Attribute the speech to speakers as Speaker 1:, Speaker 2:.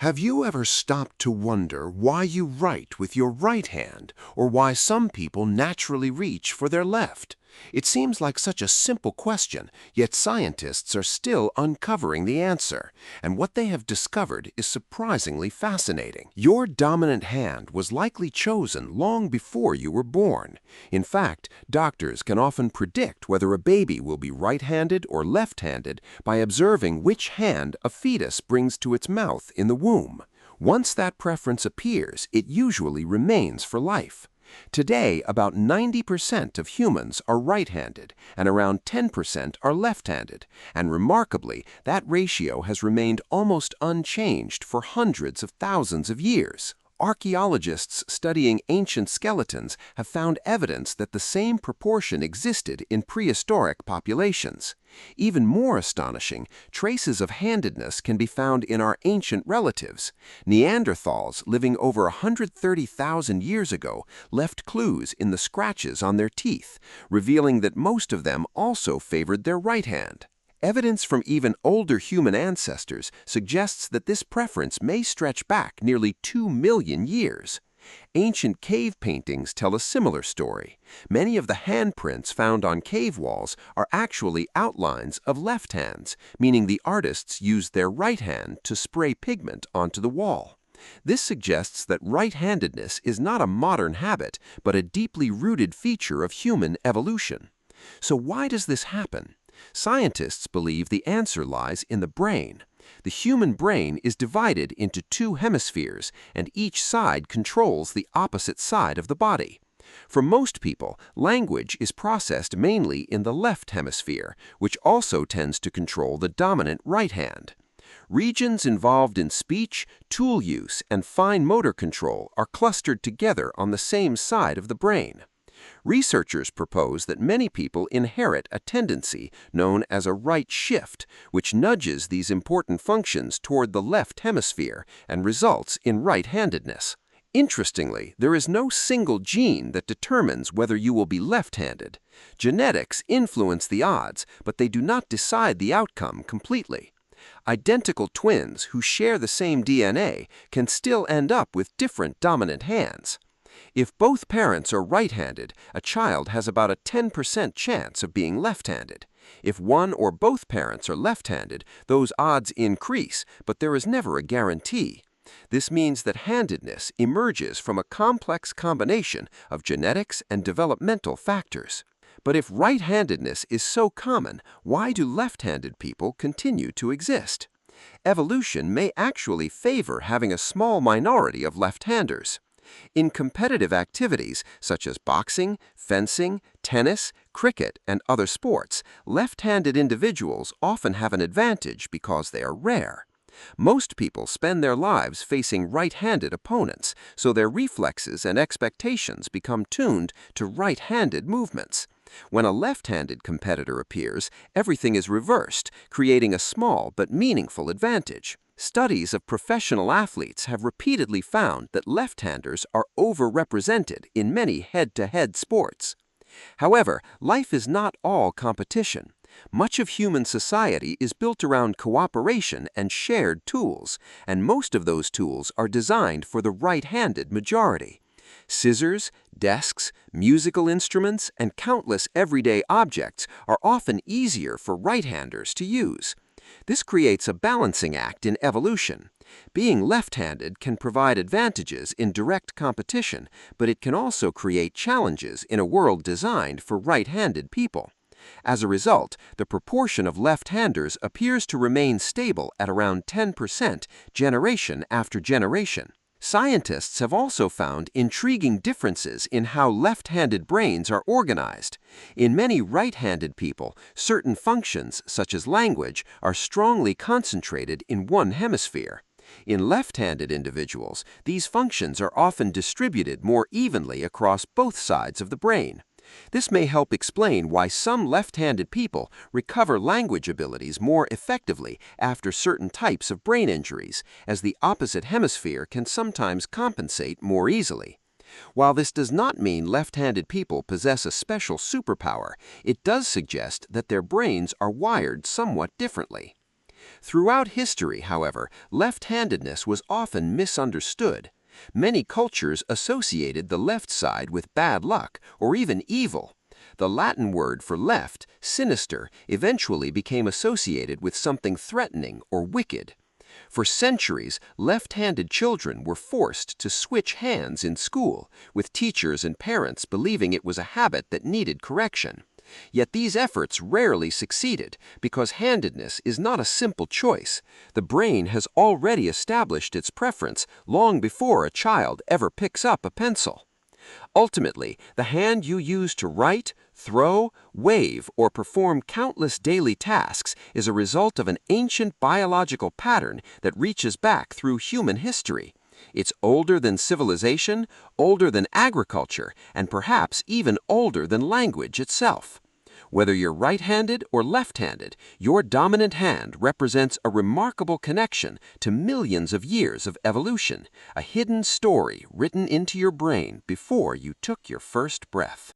Speaker 1: Have you ever stopped to wonder why you write with your right hand or why some people naturally reach for their left? It seems like such a simple question, yet scientists are still uncovering the answer, and what they have discovered is surprisingly fascinating. Your dominant hand was likely chosen long before you were born. In fact, doctors can often predict whether a baby will be right-handed or left-handed by observing which hand a fetus brings to its mouth in the womb. Once that preference appears, it usually remains for life. Today, about 90% of humans are right-handed and around 10% are left-handed, and remarkably, that ratio has remained almost unchanged for hundreds of thousands of years. Archaeologists studying ancient skeletons have found evidence that the same proportion existed in prehistoric populations. Even more astonishing, traces of handedness can be found in our ancient relatives. Neanderthals, living over 130,000 years ago, left clues in the scratches on their teeth, revealing that most of them also favored their right hand. Evidence from even older human ancestors suggests that this preference may stretch back nearly 2 million years. Ancient cave paintings tell a similar story. Many of the handprints found on cave walls are actually outlines of left hands, meaning the artists used their right hand to spray pigment onto the wall. This suggests that right-handedness is not a modern habit, but a deeply rooted feature of human evolution. So why does this happen? Scientists believe the answer lies in the brain. The human brain is divided into two hemispheres, and each side controls the opposite side of the body. For most people, language is processed mainly in the left hemisphere, which also tends to control the dominant right hand. Regions involved in speech, tool use, and fine motor control are clustered together on the same side of the brain. Researchers propose that many people inherit a tendency known as a right shift, which nudges these important functions toward the left hemisphere and results in right-handedness. Interestingly, there is no single gene that determines whether you will be left-handed. Genetics influence the odds, but they do not decide the outcome completely. Identical twins who share the same DNA can still end up with different dominant hands. If both parents are right-handed, a child has about a 10% chance of being left-handed. If one or both parents are left-handed, those odds increase, but there is never a guarantee. This means that handedness emerges from a complex combination of genetics and developmental factors. But if right-handedness is so common, why do left-handed people continue to exist? Evolution may actually favor having a small minority of left-handers. In competitive activities such as boxing, fencing, tennis, cricket, and other sports, left-handed individuals often have an advantage because they are rare. Most people spend their lives facing right-handed opponents, so their reflexes and expectations become tuned to right-handed movements. When a left-handed competitor appears, everything is reversed, creating a small but meaningful advantage. Studies of professional athletes have repeatedly found that left-handers are overrepresented in many head-to-head sports. However, life is not all competition. Much of human society is built around cooperation and shared tools, and most of those tools are designed for the right-handed majority. Scissors, desks, musical instruments, and countless everyday objects are often easier for right-handers to use. This creates a balancing act in evolution. Being left-handed can provide advantages in direct competition, but it can also create challenges in a world designed for right-handed people. As a result, the proportion of left-handers appears to remain stable at around 10% generation after generation. Scientists have also found intriguing differences in how left-handed brains are organized. In many right-handed people, certain functions, such as language, are strongly concentrated in one hemisphere. In left-handed individuals, these functions are often distributed more evenly across both sides of the brain. This may help explain why some left-handed people recover language abilities more effectively after certain types of brain injuries, as the opposite hemisphere can sometimes compensate more easily. While this does not mean left-handed people possess a special superpower, it does suggest that their brains are wired somewhat differently. Throughout history, however, left-handedness was often misunderstood. Many cultures associated the left side with bad luck or even evil. The Latin word for left, sinister, eventually became associated with something threatening or wicked. For centuries, left-handed children were forced to switch hands in school, with teachers and parents believing it was a habit that needed correction. Yet these efforts rarely succeeded because handedness is not a simple choice. The brain has already established its preference long before a child ever picks up a pencil. Ultimately, the hand you use to write, throw, wave, or perform countless daily tasks is a result of an ancient biological pattern that reaches back through human history. It's older than civilization, older than agriculture, and perhaps even older than language itself. Whether you're right-handed or left-handed, your dominant hand represents a remarkable connection to millions of years of evolution, a hidden story written into your brain before you took your first breath.